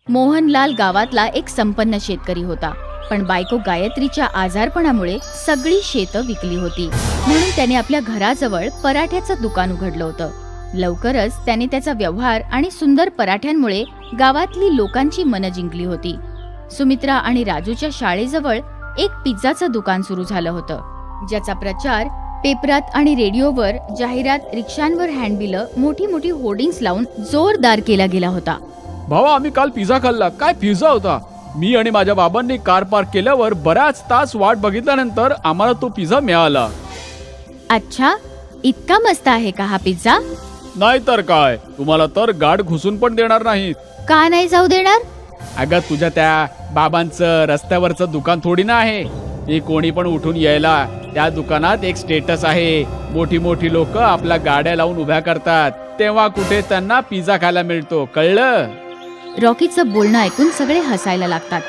मोहनलाल गावातला एक संपन्न शेतकरी होता, पण बायको गायत्रीच्या आजारपणामुळे सगळी शेतं विकली होती. म्हणून त्याने आपल्या घराजवळ पराठ्याचं दुकान उघडलं होतं. लवकरच त्याने त्याचा व्यवहार आणि सुंदर पराठ्यांमुळे गावातली लोकांची मनं जिंकली होती. सुमित्रा आणि राजूच्या शाळेजवळ एक पिझ्झाचं दुकान सुरू झालं होतं, ज्याचा प्रचार पेपरात आणि रेडिओवर, जाहिरात, रिक्षांवर हँडबिलं, मोठी मोठी होर्डिंग्स लावून जोरदार केला गेला होता. भावा, आम्ही काल पिझ्झा खाल्ला. काय पिझ्झा होता! मी आणि माझ्या बाबांनी कार पार्क केल्यावर बराच तास वाट बघितल्यानंतर आम्हाला तो पिझ्झा मिळाला. अच्छा, इतका मस्त आहे का हा पिझ्झा? नाहीतर काय, तुम्हाला तर गाठ घुसून पण देणार नाहीत. का नाही जाऊ देणार? अगं, तुझ्या त्या बाबांचं रस्त्यावरचं दुकान थोडी ना आहे. ते कोणी पण उठून यायला. त्या दुकानात एक स्टेटस आहे. मोठी मोठी लोक आपल्या गाड्या लावून उभ्या करतात, तेव्हा कुठे त्यांना पिझ्झा खायला मिळतो, कळलं? रॉकीचं बोलणं ऐकून सगळे हसायला लागतात.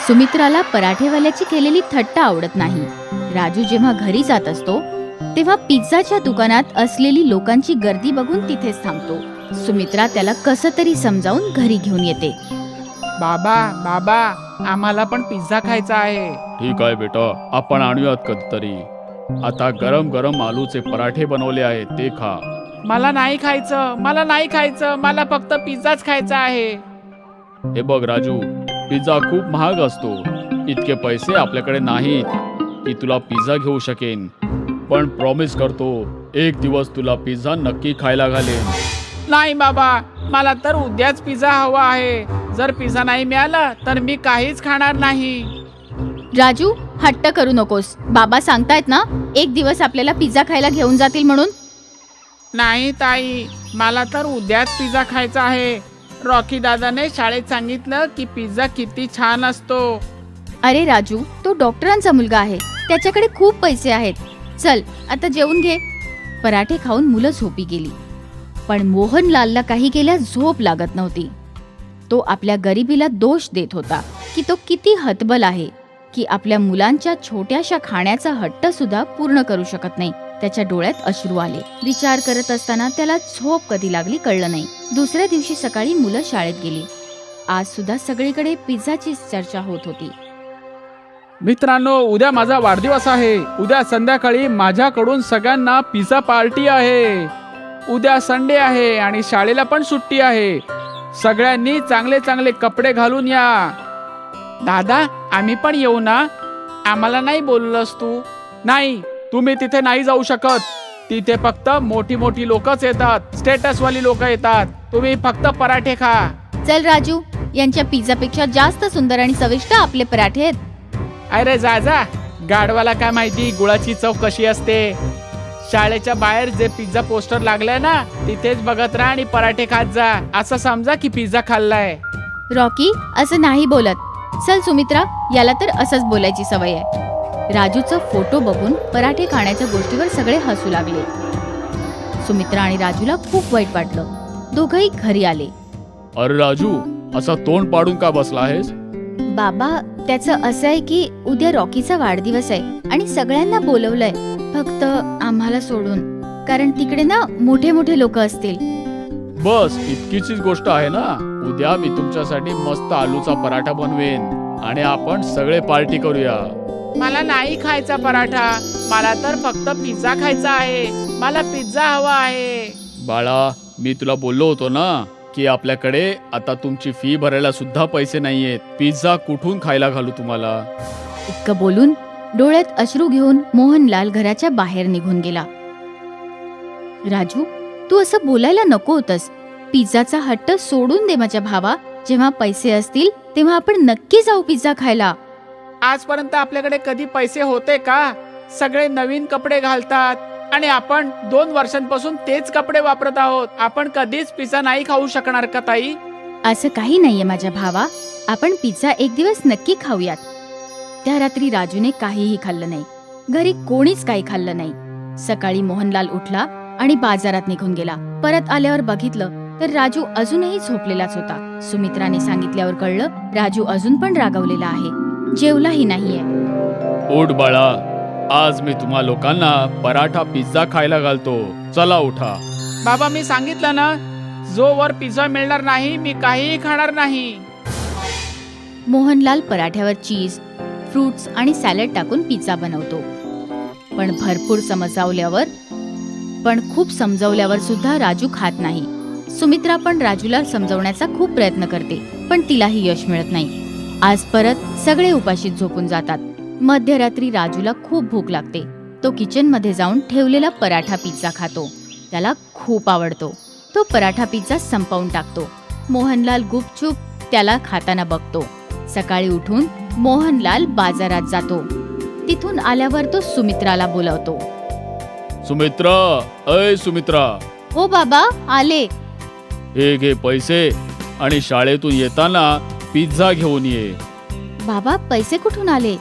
सुमित्राला पराठेवाल्याची केलेली थट्टा आवडत नाही. राजू जेव्हा घरी जात असतो तेव्हा पिझ्झाच्या दुकानात असलेली लोकांची गर्दी बघून तिथेच थांबतो. सुमित्रा त्याला कसं तरी समजावून घरी घेऊन येते. बाबा बाबा, आम्हाला पण पिझ्झा खायचा आहे. ठीक आहे बेटा, आपण आणूयात कधीतरी. आता गरम गरम आलूचे पराठे बनवले आहेत, ते खा. मला नाही खायचं, मला नाही खायचं, मला फक्त पिझ्झाच खायचा आहे. हे बघ राजू, पिझ्झा खूप महाग असतो. इतके पैसे आपल्याकडे नाहीत की तुला पिझ्झा घेऊ शकेन. पण प्रॉमिस करतो, एक दिवस तुला पिझ्झा नक्की खायला घालेन. नाही बाबा, मला तर उद्याच पिझ्झा हवा आहे. जर पिझ्झा नाही मिळाला तर मी काहीच खाणार नाही. राजू, हट्ट करू नकोस. बाबा सांगतायत ना, एक दिवस आपल्याला पिझ्झा खायला घेऊन जातील म्हणून. नाही ताई, मला तर उद्याच पिझ्झा खायचा आहे. रॉकी दादाने शाळेत सांगितलं की पिझ्झा किती छान असतो. अरे राजू, तो डॉक्टरांचा मुलगा आहे, त्याच्याकडे खूप पैसे आहेत. चल आता जेवून घे. पराठे खाऊन मुलं झोपी गेली. पण मोहनलालला काही केल्या झोप लागत नव्हती. तो आपल्या गरिबीला दोष देत होता की तो किती हतबल आहे, की आपल्या मुलांच्या छोट्याशा खाण्याचा हट्ट सुद्धा पूर्ण करू शकत नाही. त्याच्या डोळ्यात अश्रू आले. विचार करत असताना त्याला झोप कधी लागली कळलं नाही. दुसऱ्या दिवशी सकाळी मुलं शाळेत गेली. आज सुद्धा सगळीकडे पिझ्झाची चर्चा होत होती. मित्रांनो, उद्या माझा वाढदिवस आहे. उद्या संध्याकाळी माझ्याकडून सगळ्यांना पिझ्झा पार्टी आहे. उद्या संडे आहे आणि शाळेला पण सुट्टी आहे. सगळ्यांनी चांगले चांगले कपडे घालून या. दादा, आम्ही पण येऊ ना? आम्हाला नाही बोललंस तू? नाही, तुम्ही तिथे नाही जाऊ शकत. तिथे फक्त मोठी मोठी लोकच येतात, स्टेटसवाली लोक येतात. तुम्ही फक्त पराठे खा. चल राजू, यांच्या पिझ्झापेक्षा जास्त सुंदर आणि चविष्ट आपले पराठे आहेत. अरे जा जा, गाडवाला काय माहिती गुळाची चव कशी असते. शाळेच्या बाहेर जे पिझ्झा पोस्टर लागलंय ना, तिथेच बघत राहा आणि पराठे खात जा. असं समजा की पिझ्झा खाल्लाय. रॉकी, असं नाही बोलत. चल सुमित्रा, याला तर असंच बोलायची सवय आहे. राजूचा फोटो बघून पराठे खाण्याच्या गोष्टीवर सगळे हसू लागले. सुमित्रा आणि राजूला खूप वाईट वाटलं. दोघंही घरी आले. अरे राजू, असा तोंड पाडून का बसला आहेस? बाबा, त्याचं असं आहे की उद्या रॉकीचा वाढदिवस आहे आणि सगळ्यांना बोलवलंय, फक्त आम्हाला सोडून. कारण तिकडे ना मोठे मोठे लोक असतील. बस इतकीच गोष्ट आहे ना. उद्या मी तुमच्यासाठी मस्त आलूचा पराठा बनवेन आणि आपण सगळे पार्टी करूया. मला नाही खायचा पराठा, मला तर फक्त पिझ्झा खायचा आहे. मला पिझ्झा हवा आहे. बाळा, मी तुला बोललो होतो ना की आपल्याकडे आता तुमची फी भरायला सुद्धा पैसे नाहीयेत. पिझ्झा कुठून खायला घालू तुम्हाला? इतकं बोलून डोळ्यात अश्रू घेऊन मोहनलाल घराच्या बाहेर निघून गेला. राजू, तू असं बोलायला नको होतंस. पिझ्झाचा हट्ट सोडून दे माझ्या भावा. जेव्हा पैसे असतील तेव्हा आपण नक्की जाऊ पिझ्झा खायला. आजपर्यंत आपल्याकडे कधी पैसे होते का? सगळे नवीन कपडे घालतात आणि आपण 2 वर्षांपासून तेच कपडे वापरत आहोत. आपण कधीच पिझ्झा नाही खाऊ शकणार का ताई? असं काही नाहीये माझ्या भावा. आपण पिझ्झा एक दिवस नक्की खाऊयात. त्या रात्री राजूने काहीही खाल्लं नाही. घरी कोणीच काही खाल्लं नाही. सकाळी मोहनलाल उठला आणि बाजारात निघून गेला. परत आल्यावर बघितलं तर राजू अजूनही झोपलेलाच होता. सुमित्राने सांगितल्यावर कळलं राजू अजून पण रागवलेला आहे, जेवलाही नाहीये. उठ बाळा, आज मी तुम्हा लोकांना पराठा पिझ्झा खायला घालतो. चला उठा. बाबा, मी सांगितलं ना, जोवर पिझ्झा मिळणार नाही मी काहीही खाणार नाही. मोहनलाल पराठ्यावर चीज, फ्रुट्स आणि सॅलड टाकून पिझ्झा बनवतो. पण खूप समजावल्यावर सुद्धा राजू खात नाही. सुमित्रा पण राजूला समजावण्याचा खूप प्रयत्न करते, पण तिलाही यश मिळत नाही. आज परत सगळे उपाशीत झोपून जातात. मध्यरात्री राजूला खूप भूक लागते. तो किचनमध्ये जाऊन ठेवलेला पराठा पिझ्झा खातो. त्याला खूप आवडतो. तो पराठा पिझ्झा संपवून टाकतो. मोहनलाल गुपचूप त्याला खाताना बघतो. सकाळी उठून मोहनलाल बाजारात जातो. तिथून आल्यावर तो सुमित्राला बोलावतो. सुमित्रा, अय सुमित्रा, हो बाबा, आले. हे घे पैसे आणि शाळेतून येताना पिझ्झा घेऊन ये. बाबा, पैसे कुठून आले?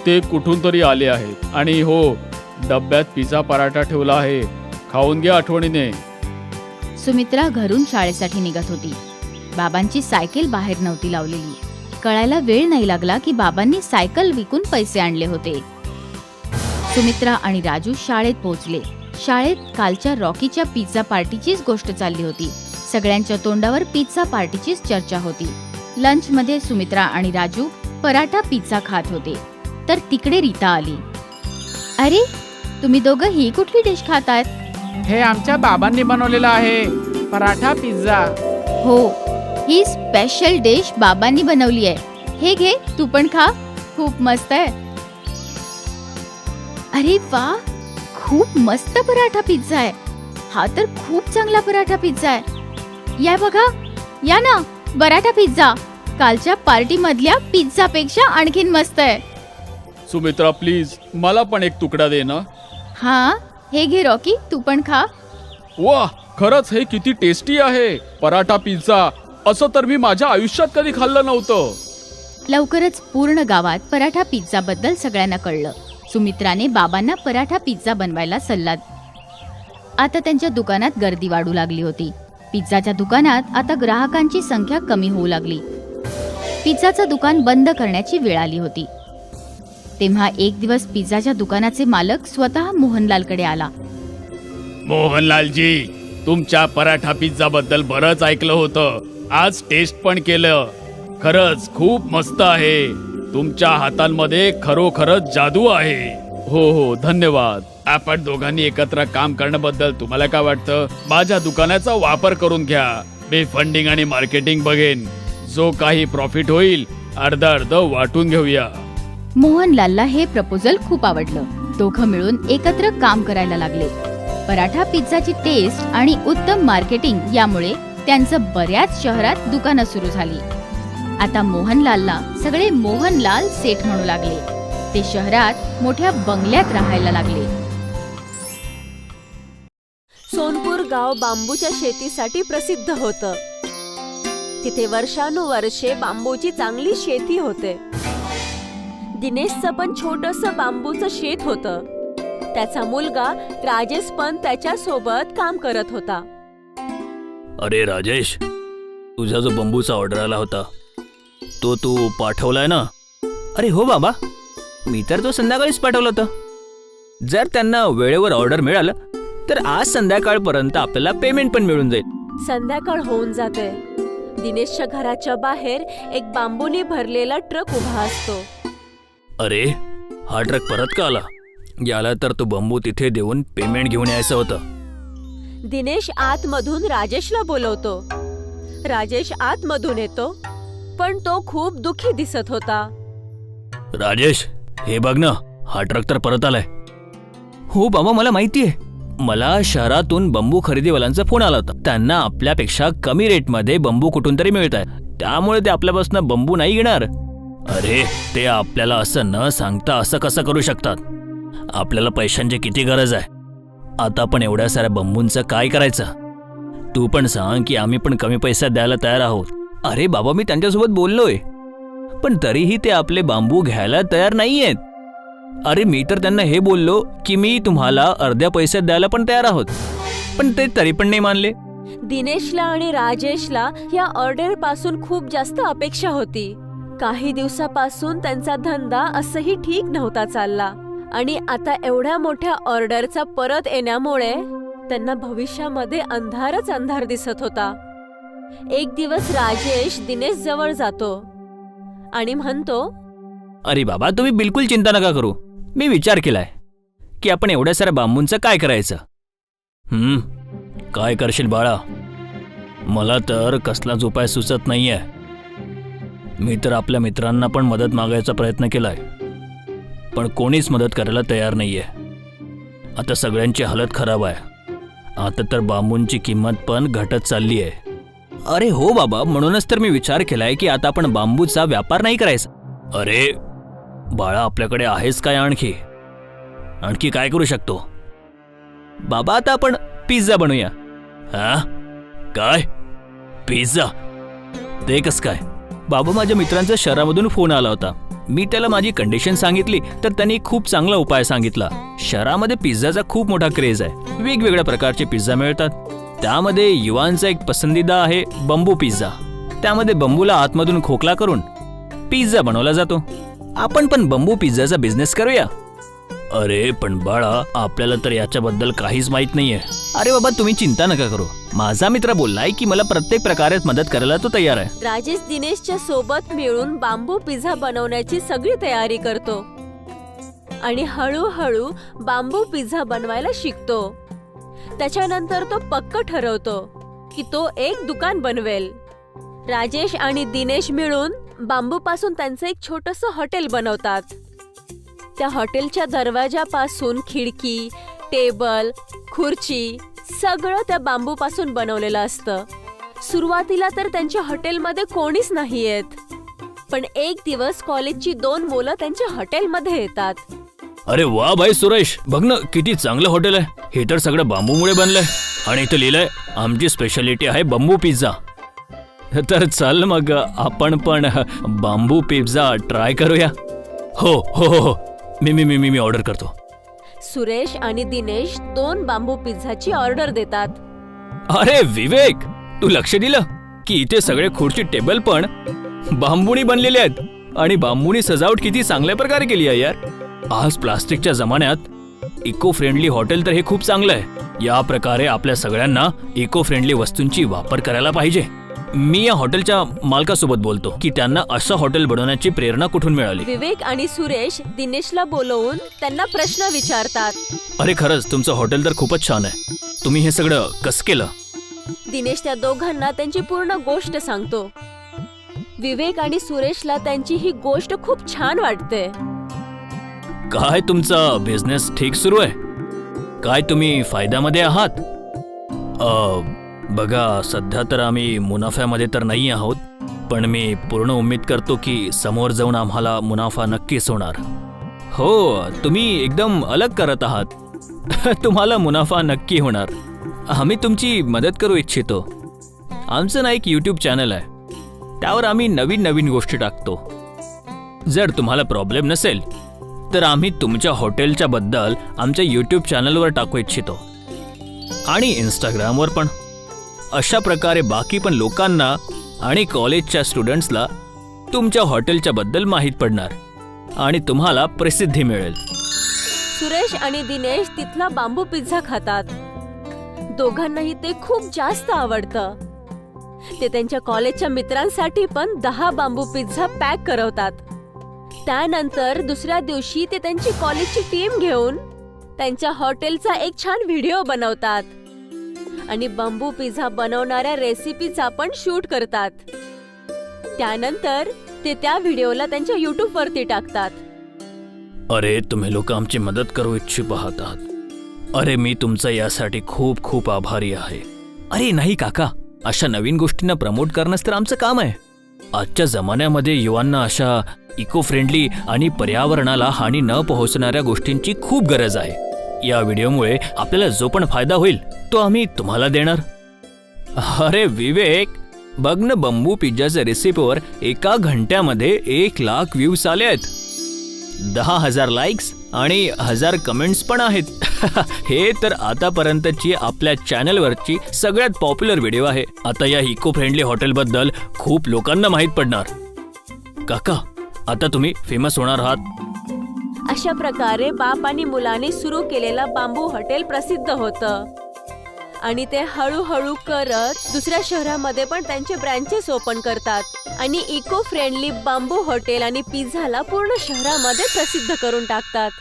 ते कुठून तरी आले आहेत. आणि हो, डब्यात पिझ्झा पराठा ठेवला आहे, खाऊन घे आठवणीने. सुमित्रा घरून शाळेसाठी निघत होती. बाबांची सायकल बाहेर नव्हती लावलेली. कळायला वेळ नाही लागला की बाबांनी सायकल विकून पैसे आणले होते. सुमित्रा आणि राजू शाळेत पोहोचले. शाळेत कालच्या रॉकीच्या पिझ्झा पार्टीचीच गोष्ट चालली होती. सगळ्यांच्या तोंडावर पिझ्झा पार्टीचीच चर्चा होती. लंचमध्ये सुमित्रा आणि राजू पराठा पिझ्झा खात होते, तर तिकडे रीता आली. अरे, तुम्ही दोघं ही कुठली डिश खातायत? हे आमच्या बाबांनी बनवलेलं आहे, पराठा पिझ्झा. हो, ही स्पेशल डिश बाबांनी बनवली आहे. हे घे, तू पण खा. खूप मस्त आहे. अरे वा, खूप मस्त पराठा पिझ्झा आहे. हा तर खूप चांगला पराठा पिझ्झा आहे. या बघा, या ना, पराठा पिझ्झा कालच्या पार्टी मधल्या पिझ्झा पेक्षा आणखीन मस्त आहे. सुमित्रा, प्लीज मला पण एक तुकडा दे ना. हा, हे घे रॉकी, तू पण खा. वा, खरंच हे किती टेस्टी आहे. पराठा पिझ्झा असं तर मी माझ्या आयुष्यात कधी खाल्लं नव्हतं. लवकरच पूर्ण गावात पराठा पिझ्झा बद्दल सगळ्यांना कळलं. सुमित्राने बाबांना पराठा पिझ्झा बनवायला सल्ला. आता त्यांच्या दुकानात गर्दी वाढू लागली होती. पिझ्झाच्या दुकानात आता ग्राहकांची संख्या कमी होऊ लागली. पिझ्झाचं दुकान बंद करण्याची वेळ आली होती. तेव्हा एक दिवस पिझ्झाच्या दुकानाचे मालक स्वतः मोहनलालकडे आला. मोहनलालजी, तुमच्या पराठा पिझ्झा बद्दल बरंच ऐकलं होतं. आज टेस्ट पण केलं. खरंच खूप मस्त आहे. तुमच्या हातांमध्ये खरोखरच जादू आहे. हो हो, धन्यवाद. आपण दोघांनी एकत्र काम करण्याबद्दल तुम्हाला काय वाटतं? माझ्या दुकानाचा वापर करून घ्या. मी फंडिंग आणि मार्केटिंग बघेन. जो काही प्रॉफिट होईल अर्ध अर्ध वाटून घेऊया. मोहनलालला हे प्रपोजल खूप आवडलं. दोघं मिळून एकत्र काम करायला लागले. पराठा पिझ्झाची टेस्ट आणि उत्तम मार्केटिंग यामुळे त्यांचं बऱ्याच शहरात दुकानं सुरू झाली. आता मोहनलालला सगळे मोहनलाल सेठ म्हणू लागले. ते शहरात मोठ्या बंगल्यात राहायला लागले. सोनपूर गाव बांबूच्या शेतीसाठी प्रसिद्ध होतं. तिथे वर्षानुवर्षे बांबूची चांगली शेती होते. दिनेशचं पण छोटंसं बांबूचं शेत होतं. त्याचा मुलगा राजेश पण त्याच्या सोबत काम करत होता. अरे राजेश, तुझा जो बांबूचा ऑर्डर आला होता तो तू पाठवलाय ना? अरे हो बाबा, मी तर तो संध्याकाळीच पाठवला होता. जर त्यांना वेळेवर ऑर्डर मिळालं तर आज संध्याकाळपर्यंत आपल्याला पेमेंट पण मिळून जाईल. संध्याकाळ होऊन जाते. दिनेशच्या घराच्या बाहेर एक बांबूने भरलेला ट्रक उभा असतो. अरे, हा ट्रक परत का आला? याला तर तो बांबू तिथे देऊन पेमेंट घेऊन यायचं होतं. दिनेश आतमधून राजेशला बोलवतो. राजेश आतमधून येतो, पण तो खूप दुःखी दिसत होता. राजेश, हे बघ ना, हा ट्रक तर परत आलाय. हो बाबा, मला माहितीये. मला शहरातून बांबू खरेदीवाल्यांचा फोन आला होता. त्यांना आपल्यापेक्षा कमी रेटमध्ये बांबू कुठून तरी मिळत आहे. त्यामुळे ते आपल्यापासून बांबू नाही घेणार. अरे, ते आपल्याला असं न सांगता असं कसं करू शकतात? आपल्याला पैशांची किती गरज आहे. आता पण एवढ्या साऱ्या बांबूंचं काय करायचं? तू पण सांग की आम्ही पण कमी पैशात द्यायला तयार आहोत. अरे बाबा, मी त्यांच्यासोबत बोललोय, पण तरीही ते आपले बांबू घ्यायला तयार नाहीयेत. अरे, मी तर त्यांना हे बोललो की मी तुम्हाला अर्ध्या पैशात द्यायला पण तयार आहोत, पण ते तरी पण नाही मानले. दिनेशला आणि राजेशला या ऑर्डर पासून खूप जास्त अपेक्षा होती. काही दिवसापासून त्यांचा धंदा असंही ठीक नव्हता चालला आणि आता एवढ्या मोठ्या ऑर्डरचा परत येण्यामुळे त्यांना भविष्यामध्ये अंधारच अंधार दिसत होता. एक दिवस राजेश दिनेश जवळ जातो आणि म्हणतो, अरे बाबा, तुम्ही बिलकुल चिंता नका करू. मी विचार केलाय की आपण एवढ्या साऱ्या बांबूंचं काय करायचं. काय करशील बाळा? मला तर कसलाच उपाय सुचत नाहीये. मी तर आपल्या मित्रांना पण मदत मागायचा प्रयत्न केलाय, पण कोणीच मदत करायला तयार नाहीये. आता सगळ्यांची हालत खराब आहे. आता तर बांबूंची किंमत पण घटत चालली आहे. अरे हो बाबा, म्हणूनच तर मी विचार केलाय की आता आपण बांबूचा व्यापार नाही करायचा. अरे बाळा, आपल्याकडे आहेच काय? आणखी काय करू शकतो? बाबा, आता आपण पिझ्झा बनवूया. हा? काय? पिझ्झा? ते कसं काय? बाबा, माझ्या मित्रांचा शहरामधून फोन आला होता. मी त्याला माझी कंडिशन सांगितली तर त्यांनी खूप चांगला उपाय सांगितला. शहरामध्ये पिझ्झाचा खूप मोठा क्रेज आहे. वेगवेगळ्या प्रकारचे पिझ्झा मिळतात. त्यामध्ये युवांचा एक पसंदीदा आहे बंबू पिझ्झा. त्यामध्ये बंबूला आतमधून खोकला करून पिझ्झा बनवला जातो. आपण पण बंबू पिझ्झाचा बिझनेस करूया. अरे पण बाळा, आपल्याला तर याच्याबद्दल काहीच माहित नाहीये. अरे बाबा, तुम्ही चिंता नका करू. माझा मित्र बोललाय की मला प्रत्येक प्रकारे मदत करायला तो तयार आहे. राजेश दिनेशच्या सोबत मिळून बांबू पिझ्झा बनवण्याची सगळी तयारी करतो आणि हळूहळू बांबू पिझ्झा बनवायला शिकतो. त्याच्यानंतर तो पक्क ठरवतो की तो एक दुकान बनवेल. राजेश आणि दिनेश मिळून बांबूपासून त्यांचं एक छोटंसं हॉटेल बनवतात. त्या हॉटेलच्या दरवाजापासून खिडकी, टेबल, खुर्ची सगळं त्या बांबूपासून बनवलेलं असतं. सुरुवातीला तर त्यांच्या हॉटेलमध्ये कोणीच नाही येत, पण एक दिवस कॉलेजची 2 मुलं त्यांच्या हॉटेलमध्ये येतात. अरे वा भाई सुरेश, बघ ना किती चांगलं हॉटेल आहे. हे तर सगळं बांबूमुळे बनलंय आणि इथं लिहिलंय आमची स्पेशालिटी आहे बंबू पिझ्झा. तर चल मग आपण पण बांबू पिझ्झा ट्राय करूया. हो हो हो हो, मी ऑर्डर करतो. सुरेश आणि दिनेश 2 बांबू पिझ्झाची ऑर्डर देतात. अरे विवेक, तू लक्ष दिलं की इथे सगळे खुर्ची टेबल पण बांबूनी बनलेले आहेत आणि बांबूनी सजावट किती चांगल्या प्रकारे केली आहे यार. आज प्लास्टिकच्या जमान्यात इको फ्रेंडली हॉटेल तर हे खूप चांगलं आहे. या प्रकारे आपल्या सगळ्यांना इको फ्रेंडली वस्तूंची वापर करायला पाहिजे. मी या हॉटेलच्या मालकासोबत बोलतो की त्यांना असं हॉटेल बनवण्याची प्रेरणा कुठून मिळाली. विवेक आणि सुरेश दिनेशला बोलवून त्यांना प्रश्न विचारतात. अरे खरंच तुमचं हॉटेल तर खूपच छान आहे. तुम्ही हे सगळं कसं केलं? दिनेश त्या दोघांना त्यांची पूर्ण गोष्ट सांगतो. विवेक आणि सुरेशला त्यांची ही गोष्ट खूप छान वाटते. काय तुमचा बिझनेस ठीक सुरू आहे? काय तुम्ही फायद्यामध्ये आहात? बघा, सध्या तर आम्ही मुनाफ्यामध्ये तर नाही आहोत, पण मी पूर्ण उम्मीद करतो की समोर जाऊन आम्हाला मुनाफा नक्कीच होणार. हो, तुम्ही एकदम अलग करत आहात. तुम्हाला मुनाफा नक्की होणार. आम्ही तुमची मदत करू इच्छितो. आमचं ना एक यूट्यूब चॅनल आहे, त्यावर आम्ही नवीन नवीन गोष्टी टाकतो. जर तुम्हाला प्रॉब्लेम नसेल तर आम्ही तुमच्या हॉटेलच्या बद्दल आमच्या यूट्यूब चॅनलवर टाकू इच्छितो आणि इंस्टाग्रामवर पण. अशा प्रकारे बाकी पण लोकांना आणि कॉलेजच्या स्टुडंट्सला तुमच्या हॉटेलच्या बद्दल माहीत पडणार आणि तुम्हाला प्रसिद्धी मिळेल. सुरेश आणि दिनेश तिथला बांबू पिझ्झा खातात. दोघांनाही ते खूप जास्त आवडतं. ते त्यांच्या कॉलेजच्या मित्रांसाठी पण 10 बांबू पिझ्झा पॅक करवतात. त्यानंतर दुसऱ्या दिवशी ते त्यांची कॉलेजची टीम घेऊन त्यांच्या हॉटेलचा एक छान व्हिडिओ बनवतात आणि बांबू पिझ्झा बनवणाऱ्या रेसिपीचा पण शूट करतात. त्यानंतर ते त्या व्हिडिओला त्यांच्या YouTube वरती टाकतात. अरे तुम्ही लोक आमची मदत करू इच्छुक आहात. अरे मी तुमचा यासाठी खूप खूप आभारी आहे. अरे नाही काका, अशा नवीन गोष्टींना प्रमोट करणंच तर आमचं काम आहे. आजच्या जमान्यामध्ये युवांना अशा इको फ्रेंडली आणि पर्यावरणाला हानी न पोहोचणाऱ्या गोष्टींची खूप गरज आहे. या व्हिडिओमुळे आपल्याला जो पण फायदा होईल तो आम्ही तुम्हाला देणार. अरे विवेक, बघ ना, बंबू पिझ्झाच्या रेसिपीवर 1 घंट्यामध्ये 1 लाख व्ह्यूज आले आहेत. 10,000 लाईक्स आणि 1000 कमेंट्स पण आहेत. हे तर आतापर्यंतची आपल्या चॅनलवरची सगळ्यात पॉप्युलर व्हिडिओ आहे. आता या इको फ्रेंडली हॉटेलबद्दल खूप लोकांना माहीत पडणार. काका, आता तुम्ही फेमस होणार आहात. अशा प्रकारे बाप आणि मुलाने सुरू केलेलं बांबू हॉटेल प्रसिद्ध होतं आणि ते हळूहळू करत दुसऱ्या शहरामध्ये पण त्यांचे ब्रँचेस ओपन करतात आणि इको फ्रेंडली बांबू हॉटेल आणि पिझ्झाला पूर्ण शहरामध्ये प्रसिद्ध करून टाकतात.